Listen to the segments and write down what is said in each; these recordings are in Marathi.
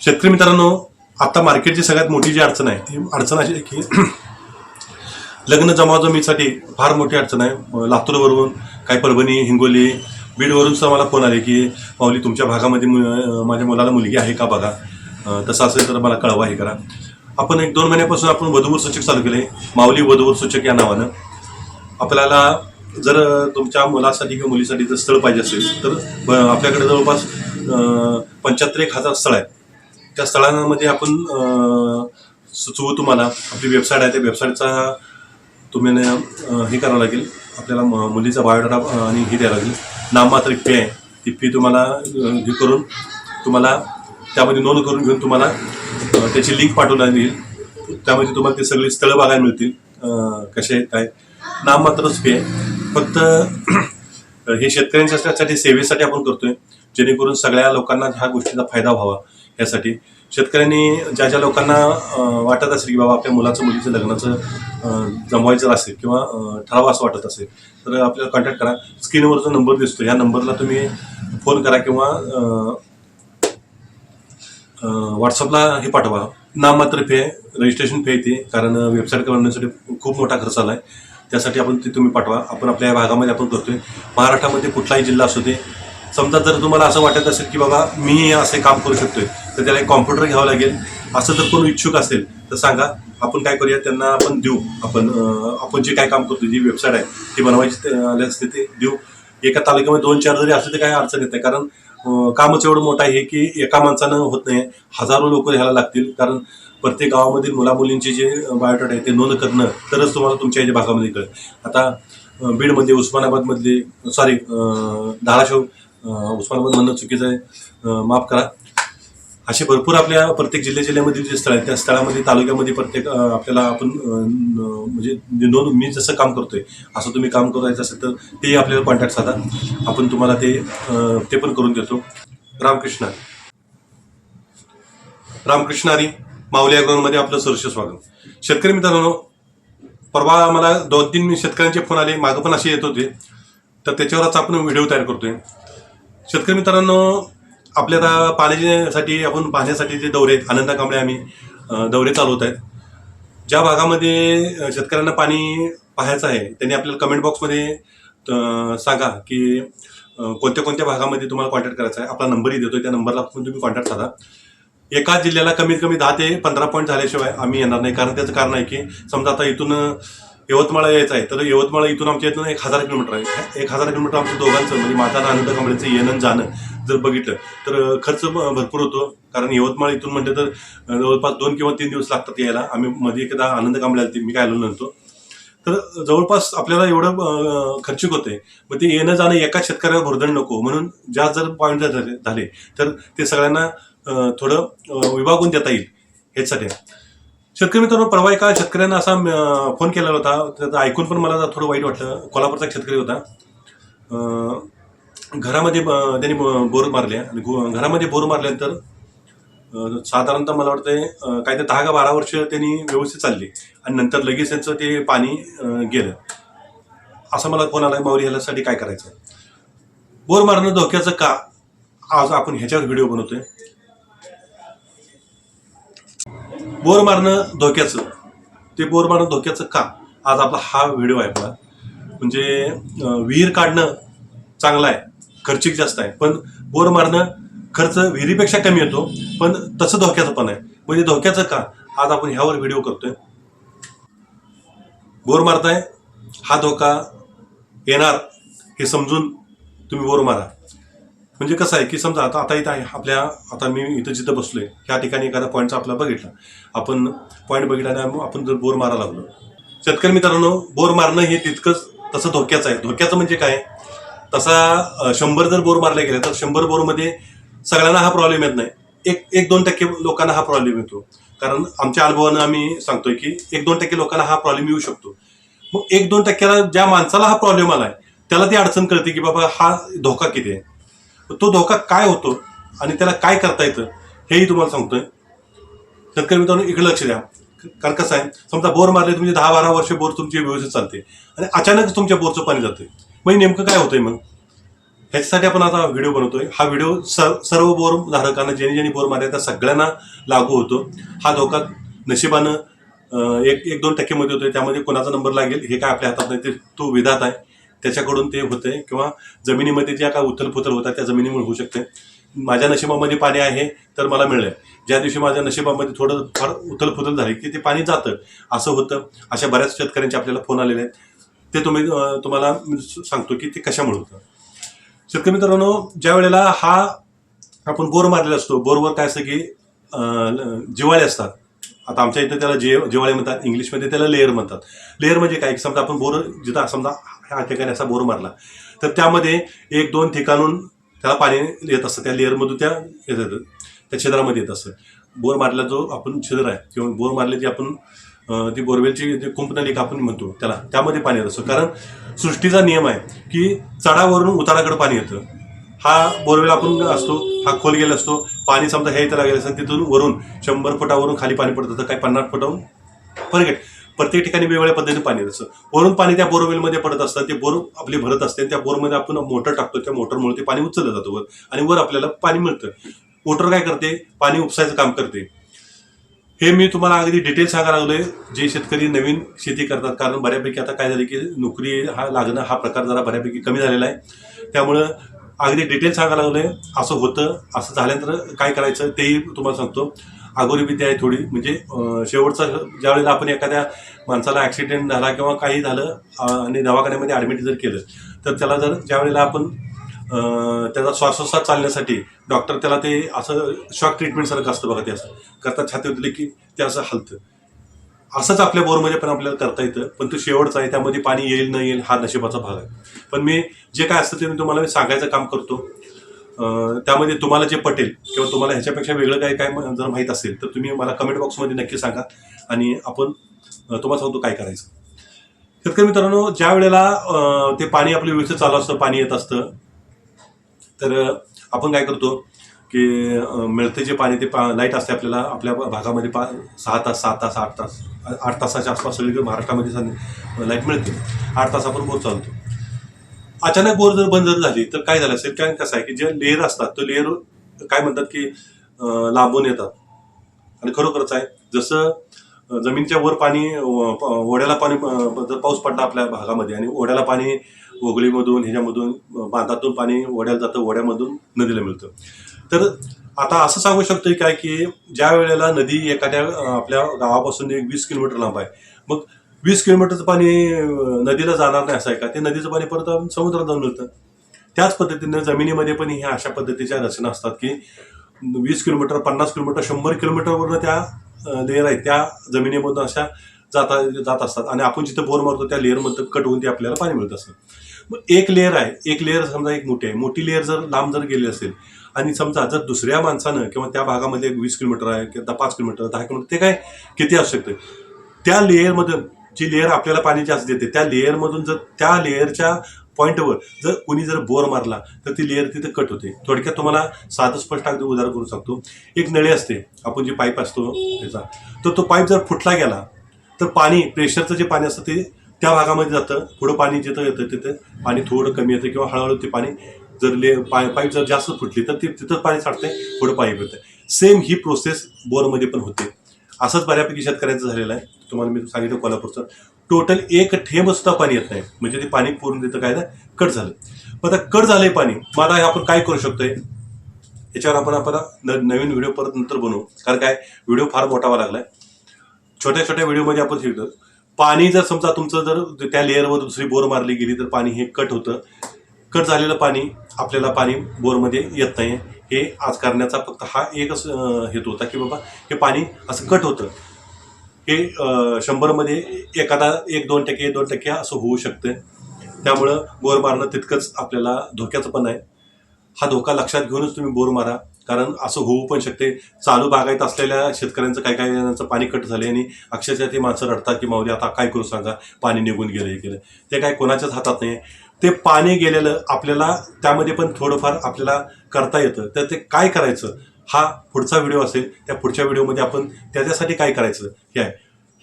शेतकरी मित्रांनो, आता मार्केटची सगळ्यात मोठी जी अडचण आहे ती अडचण अशी आहे की लग्न जमावजमीसाठी फार मोठी अडचण आहे. लातूरवरून, काही परभणी, हिंगोली, बीडवरून सुद्धा मला फोन आले की माऊली तुमच्या भागामध्ये माझ्या मुलाला मुलगी आहे का बघा, तसं असेल तर मला कळवा, हे करा. आपण 1-2 महिन्यापासून आपण वधूवर सूचक चालू केले, माऊली वधूवर सूचक या नावानं. आपल्याला जर तुमच्या मुलासाठी किंवा मुलीसाठी जर स्थळ पाहिजे असेल तर आपल्याकडे जवळपास 75,000 स्थळ आहे. त्या स्थळांमध्ये आपण सुचवू तुम्हाला. आपली वेबसाईट आहे, त्या वेबसाईटचा तुम्ही हे करावं लागेल. आपल्याला मुलीचा बायोडाटा आणि हे द्यावं लागेल. नाममात्र फी आहे, ती फी तुम्हाला हे करून तुम्हाला त्यामध्ये नोंद करून घेऊन तुम्हाला त्याची लिंक पाठवली जाईल. त्यामध्ये तुम्हाला ते सगळी स्थळं बघायला मिळतील, कसे आहेत काय. नाममात्रच फी आहे. फक्त हे शेतकऱ्यांच्यासाठी सेवेसाठी आपण करतोय, जेणेकरून सगळ्या लोकांना ह्या गोष्टीचा फायदा व्हावा. यासाठी शेतकऱ्यांनी ज्या ज्या लोकांना वाटत असेल की बाबा आपल्या मुलाचं मुलीचं लग्नाचं जमवायचं असेल किंवा ठरावं असं वाटत असेल तर आपल्याला कॉन्टॅक्ट करा. स्क्रीनवर जो नंबर दिसतो या नंबरला तुम्ही फोन करा किंवा व्हॉट्सअपला हे पाठवा. नाममात्र फी आहे, रजिस्ट्रेशन फी आहे ती, कारण वेबसाईट करण्यासाठी खूप मोठा खर्च आला आहे. त्यासाठी आपण ती तुम्ही पाठवा. आपण आपल्या या भागामध्ये आपण करतोय. महाराष्ट्रामध्ये कुठलाही जिल्हा असू दे. समजा जर तुम्हाला असं वाटत असेल की बाबा मी असे काम करू शकतोय तर त्याला एक कॉम्प्युटर घ्यावं लागेल, असं जर कोण इच्छुक असेल तर सांगा. आपण काय करूया, त्यांना आपण देऊ. आपण जे काय काम करतो, जी वेबसाईट आहे ती बनवायची आले असते ते देऊ. एका तालुक्यामध्ये 2-4 जरी असले तर काही अडचण येत नाही, कारण कामच एवढं मोठं आहे की एका माणसानं होत नाही. हजारो लोक ह्याला लागतील, कारण प्रत्येक गावामधील मुलामुलींचे जे बायोडाटा आहे ते नोंद करणं तरच तुम्हाला तुमच्या याच्या भागामध्ये कळेल. आता बीडमध्ये, उस्मानाबादमधले, सॉरी धाराशिव, उस्मानाबाद म्हणणं चुकीचं आहे, माफ करा. असे भरपूर आपल्या प्रत्येक जिल्ह्यामधील जे स्थळ आहेत त्या स्थळामध्ये, तालुक्यामध्ये प्रत्येक आपल्याला आपण म्हणजे नोंद, मी जसं काम करतोय असं तुम्ही काम करायचं असेल तर ते आपल्याला कॉन्टॅक्ट साधा. आपण तुम्हाला ते पण करून देतो. रामकृष्ण हरी. माऊली ॲग्रोनॉमीमध्ये आपलं सहर्ष स्वागत. शेतकरी मित्रांनो, परवा मला 2-3 शेतकऱ्यांचे फोन आले, मागं पण असे येत होते, तर त्याच्यावरच आपण व्हिडिओ तयार करतोय. शेतकरी मित्रांनो, आपल्याला पाण्यासाठी आपण पाहण्यासाठी जे दौरे आहेत, आनंदा कांबळे आम्ही दौरे चालवत आहेत. ज्या भागामध्ये शेतकऱ्यांना पाणी पाहायचं आहे त्यांनी आपल्याला कमेंट बॉक्समध्ये सांगा की कोणत्या कोणत्या भागामध्ये तुम्हाला कॉन्टॅक्ट करायचा आहे. आपला नंबरही देतोय, त्या नंबरला पण तुम्ही कॉन्टॅक्ट साधा. एका जिल्ह्याला कमीत कमी 10 ते 15 पॉईंट झाल्याशिवाय आम्ही येणार नाही. कारण त्याचं कारण आहे की समजा आता इथून यवतमाळ यायचं आहे तर यवतमाळ इथून आमच्या इथून 1000 किलोमीटर आहे. 1000 किलोमीटर आमचं दोघांचं, म्हणजे माझा आणि आनंद कांबळेचं येणं जाणं जर बघितलं तर खर्च भरपूर होतो. कारण यवतमाळ इथून म्हणते तर जवळपास 2 किंवा 3 दिवस लागतात यायला. आम्ही मध्ये एकदा आनंद कांबळे आले, मी काय आलो नव्हतो, तर जवळपास आपल्याला एवढं खर्चिक होते. मग ते येणं जाणं एका शेतकऱ्याला भुर्दंड नको, म्हणून ज्या जर पॉईंट झाले तर ते सगळ्यांना थोडं विभागून देता येईल ह्याच्यासाठी. शेतकरी मित्रांनो, परवा एका शेतकऱ्यांना असा फोन केलेला होता, त्याचं ऐकून पण मला थोडं वाईट वाटलं. कोल्हापूरचा एक शेतकरी होता. घरामध्ये त्यांनी बोर मारले आणि घरामध्ये बोर मारल्यानंतर साधारणतः मला वाटतंय काय ते 10 का 12 वर्ष त्यांनी व्यवस्थित चालली आणि नंतर लगेच त्यांचं ते पाणी गेलं. असं मला फोन आला, माऊली ह्याच्यासाठी काय करायचं. बोर मारणं धोक्याचं का, आज आपण ह्याच्यावर व्हिडिओ बनवतोय. बोर मारणं धोक्याचं, ते बोर मारणं धोक्याचं का, आज आपला हा व्हिडिओ आहे आपला. म्हणजे विहीर काढणं चांगलं आहे, खर्चिक जास्त आहे, पण बोर मारणं खर्च विहिरीपेक्षा कमी येतो, पण तसं धोक्याचं पण आहे. म्हणजे धोक्याचं का, आज आपण ह्यावर व्हिडिओ करतोय. बोर मारताय, हा धोका येणार हे समजून तुम्ही बोर मारा. म्हणजे कसं आहे की समजा आता इथं आहे आपल्या, आता मी इथं जिथं बसलोय ह्या ठिकाणी एखादा पॉईंटचा आपला बघितला, आपण पॉईंट बघितला आणि आपण जर बोर मारा लागलो. शेतकरी मित्रांनो, बोर मारणं हे तितकंच तसं धोक्याचं आहे. धोक्याचं म्हणजे काय, तसा 100 जर बोर मारले गेले तर 100 बोरमध्ये सगळ्यांना हा प्रॉब्लेम येत नाही. 1-2% लोकांना हा प्रॉब्लेम येतो. कारण आमच्या अनुभवानं आम्ही सांगतोय की 1-2% लोकांना हा प्रॉब्लेम येऊ शकतो. मग 1-2%ला ज्या माणसाला हा प्रॉब्लेम आलाय त्याला ती अडचण कळते की बाबा हा धोका किती आहे, तो धोका काय होतो आणि त्याला काय करता येतं हेही तुम्हाला सांगतोय. शेतकरी मित्रांनो, इकडे लक्ष द्या. कारण कसं आहे, समजा बोर मारले तुमचे 10-12 वर्ष बोर तुमची व्यवस्थित चालते आणि अचानक तुमच्या बोरचं पाणी जाते. मग नेमकं काय होतंय, मग ह्याच्यासाठी आपण आता व्हिडिओ बनवतोय. हा व्हिडिओ सर्व बोर धारकांना, ज्यांनी बोर मारले त्या सगळ्यांना लागू होतो. हा धोका नशिबानं 1-2% मध्ये होतोय. त्यामध्ये कोणाचा नंबर लागेल हे काय आपल्या हातात नाही, ते तो विधाता आहे, त्याच्याकडून ते होतंय. किंवा जमिनीमध्ये ज्या काय उथलपुथल होतात त्या जमिनीमुळे होऊ शकते. माझ्या नशिबामध्ये पाणी आहे तर मला मिळेल. ज्या दिवशी माझ्या नशिबामध्ये थोडं फार उथलपुथल झाली की ते पाणी जातं, असं होतं. अशा बऱ्याच शेतकऱ्यांचे आपल्याला फोन आलेले आहेत. ते तुम्हाला सांगतो की ते कशामुळे होतं. शेतकरी मित्रांनो, ज्या वेळेला हा आपण बोर मारलेला असतो, बोरवर काय असतं की जिव्हाळे असतात. आता आमच्या इथं त्याला जिव्हाळे म्हणतात, इंग्लिशमध्ये त्याला लेअर म्हणतात. लेअर म्हणजे काय, समजा आपण बोर जिथं समजा ह्या ठिकाणी असा बोर मारला तर त्यामध्ये 1-2 ठिकाणून त्याला पाणी येत असतं. त्या लेअरमधून त्या छिद्रामध्ये येत असतं. बोर मारला जो आपण छिद्र आहे किंवा बोर मारले जे आपण ती बोरवेलची जे कुंपनलिका आपण म्हणतो त्यामध्ये पाणी येत असतं. कारण सृष्टीचा नियम आहे की चढावरून उताराकडे पाणी येतं. हा बोरवेल आपण असतो, हा खोल गेला असतो, पाणी समजा हे इथं लागेल असतं, तिथून वरून 100 फुटावरून खाली पाणी पडत होतं, काही 50 फुटावरून फरक. प्रत्येक ठिकाणी वेगवेगळ्या पद्धतीने पाणी येत असतं. वरून पाणी त्या बोरवेलमध्ये पडत असतं, ते बोर आपली भरत असते. त्या बोरमध्ये आपण मोटर टाकतो, त्या मोटरमुळे ते पाणी उचललं जातं वर आणि वर आपल्याला पाणी मिळतं. मोटर काय करते, पाणी उपसायचं काम करते. हे मी तुम्हाला अगदी डिटेल सांगायला लागलोय जे शेतकरी नवीन शेती करतात. कारण बऱ्यापैकी आता काय झालं की नोकरी लागणं हा प्रकार जरा बऱ्यापैकी कमी झालेला आहे. त्यामुळं अगदी डिटेल सांगायला लागलोय. असं होतं, असं झाल्यानंतर काय करायचं तेही तुम्हाला सांगतो. अगोरी विद्या आहे थोडी, म्हणजे शेवटचा ज्या वेळेला आपण एखाद्या माणसाला ॲक्सिडेंट झाला किंवा काही झालं आणि दवाखान्यामध्ये ॲडमिट जर केलं तर त्याला जर ज्या वेळेला आपण त्याचा श्वासोच्छ्वास चालण्यासाठी डॉक्टर त्याला ते असं शॉक ट्रीटमेंटसारखं असतं बघा, ते असं करतात, छातीवर दिले की ते असं हलतं. असंच आपल्या बोरमध्ये पण आपल्याला करता येतं. पण तो शेवटचा आहे, त्यामध्ये पाणी येईल न येईल हा नशिबाचा भाग आहे. पण मी जे काय असतं ते मी तुम्हाला सांगायचं काम करतो. त्यामध्ये तुम्हाला जे पटेल किंवा तुम्हाला ह्याच्यापेक्षा वेगळं काय जर माहीत असेल तर तुम्ही मला कमेंट बॉक्समध्ये नक्की सांगा आणि आपण तुम्हाला सांगतो काय करायचं. शेतकरी मित्रांनो, ज्या वेळेला ते पाणी आपलं व्यवस्थित चालू असतं, पाणी येत असतं, तर आपण काय करतो की मिळते जे पाणी ते लाईट असते आपल्याला आपल्या भागामध्ये 6 तास 7 तास 8 तासाच्या आसपास सगळीकडे महाराष्ट्रामध्ये लाईट मिळते. 8 तास आपण बोर चालतो. अचानक बोर जर बंद झाली तर काय झालं असेल, कारण कसं आहे की जे लेअर असतात तो लेअर काय म्हणतात की लांबून येतात. आणि खरोखरच आहे, जसं जमिनीच्या वर पाणी ओढ्याला पाणी जर पाऊस पडला आपल्या भागामध्ये आणि ओढ्याला पाणी ओगळीमधून ह्याच्यामधून बांधातून पाणी ओढ्याला जातं, ओढ्यामधून नदीला मिळतं. तर आता असं सांगू शकतोय काय की ज्या वेळेला नदी एखाद्या आपल्या गावापासून 20 किलोमीटर लांब आहे, मग 20 किलोमीटरचं पाणी नदीला जाणार नाही असं आहे का, ते नदीचं पाणी परत समुद्रात जाऊन मिळतं. त्याच पद्धतीने जमिनीमध्ये पण ह्या अशा पद्धतीच्या रचना असतात की 20 किलोमीटर 50 किलोमीटर 100 किलोमीटरवरनं त्या लेअर आहेत त्या जमिनीमधून अशा जात असतात आणि आपण जिथं बोर मारतो त्या लेअरमध्ये कट होऊन ते आपल्याला पाणी मिळत असतं. मग एक लेअर आहे, एक लेअर समजा एक मोठी लेअर जर लांब जर गेली असेल आणि समजा जर दुसऱ्या माणसानं किंवा त्या भागामध्ये 20 किलोमीटर आहे किंवा 5 किलोमीटर 10 किलोमीटर ते काय किती असू शकतं, त्या लेअरमधून जी लेअर आपल्याला पाणी जास्त देते त्या लेअरमधून जर त्या लेअरच्या पॉईंटवर जर कुणी जर बोर मारला तर ती लेअर तिथे कट होते. थोडक्यात तुम्हाला साधं स्पष्ट अगदी उदाहरण करू सांगतो. एक नळी असते, आपण जे पाईप असतो त्याचा, तर तो पाईप जर फुटला गेला तर पाणी प्रेशरचं जे पाणी असतं ते त्या भागामध्ये जातं. पुढं पाणी जिथं येतं तिथं पाणी थोडं कमी येतं किंवा हळूहळू ते पाणी जर पाईप जर जास्त फुटली तर तिथं पाणी साठतंय, पुढं पाईप येतं. सेम ही प्रोसेस बोरमध्ये पण होते. असंच बऱ्यापैकी शेतकऱ्यांचं झालेलं आहे. तुम्हाला मी सांगितलं कोल्हापूरचं, टोटल एक थेंब सुद्धा पाणी येत नाही, म्हणजे ते पाणी पूर्ण तिथं काय कट झालं. मग आता कट झालंय पाणी, मग आता आपण काय करू शकतोय याच्यावर आपण नवीन व्हिडिओ परत नंतर बनवू. कारण काय व्हिडिओ फार मोठा व्हावा लागलाय. छोट्या छोट्या व्हिडिओमध्ये आपण शिकतो. पाणी जर समजा तुमचं जर त्या लेअरवर दुसरी बोर मारली गेली तर पाणी हे कट होतं. कट झालेलं पाणी आपल्याला पाणी बोरमध्ये येत नाही. हे आज करण्याचा फक्त हा एकच हेतू होता की बाबा हे पाणी असं कट होतं. हे 100मध्ये एखादा 1-2% 2% असं होऊ शकतं. त्यामुळं बोर मारणं तितकंच आपल्याला धोक्याचं पण आहे. हा धोका लक्षात घेऊनच तुम्ही बोर मारा, कारण असं होऊ पण शकते. चालू बागायत असलेल्या शेतकऱ्यांचं काही जणांचं पाणी कट झाले आणि अक्षरशः ते माणसं रडतात की माऊली आता काय करू सांगा, पाणी निघून गेलं हे केलं. ते काय कोणाच्याच हातात नाही. ते पाणी गेलेलं आपल्याला त्यामध्ये पण थोडंफार आपल्याला करता येतं. तर ते काय करायचं हा पुढचा व्हिडिओ असेल. त्या पुढच्या व्हिडिओमध्ये आपण त्याच्यासाठी काय करायचं हे आहे.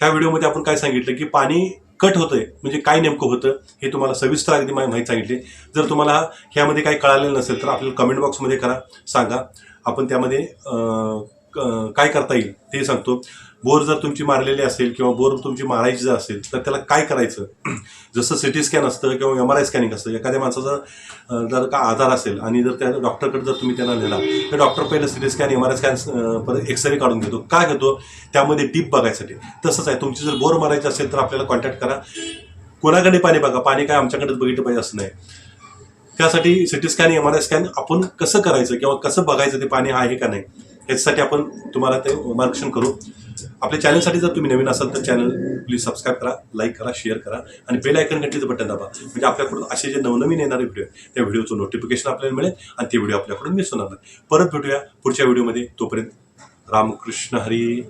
ह्या व्हिडिओमध्ये आपण काय सांगितलं की पाणी कट होतंय म्हणजे काय नेमकं होतं हे तुम्हाला सविस्तर अगदी माहिती सांगितली. जर तुम्हाला ह्यामध्ये काही कळालेलं नसेल तर आपल्याला कमेंट बॉक्समध्ये करा, सांगा. आपण त्यामध्ये काय करता येईल ते सांगतो. बोर जर तुमची मारलेली असेल किंवा बोर तुमची मारायची जर असेल तर त्याला काय करायचं, जसं सिटी स्कॅन असतं किंवा MRI स्कॅनिंग असतं. एखाद्या माणसाचा जर का आजार असेल आणि जर त्या डॉक्टरकडे जर तुम्ही त्यांना नेला तर डॉक्टर पहिलं सिटी स्कॅन MRI स्कॅन परत एक्सरे काढून घेतो. काय घेतो? त्यामध्ये डीप बघायसाठी. तसंच आहे, तुमची जर बोर मारायची असेल तर आपल्याला कॉन्टॅक्ट करा. कोणाकडे पाणी बघा, पाणी काय आमच्याकडेच बघितलं पाहिजे असं नाही. त्यासाठी सिटी स्कॅन MRI स्कॅन आपण कसं करायचं किंवा कसं बघायचं ते पाणी आहे का नाही याच्यासाठी आपण तुम्हाला ते मार्गदर्शन करू. आपल्या चॅनलसाठी जर तुम्ही नवीन असाल तर चॅनल प्लीज सबस्क्राईब करा, लाईक करा, शेअर करा आणि बेल आयकन घंटीचं बटन दाबा. म्हणजे आपल्याकडून असे जे नवनवीन येणारे व्हिडिओ आहे त्या व्हिडिओचं नोटिफिकेशन आपल्याला मिळेल आणि ते व्हिडिओ आपल्याकडून मिस होणार नाही. परत भेटूया पुढच्या व्हिडिओमध्ये. तोपर्यंत रामकृष्ण हरी.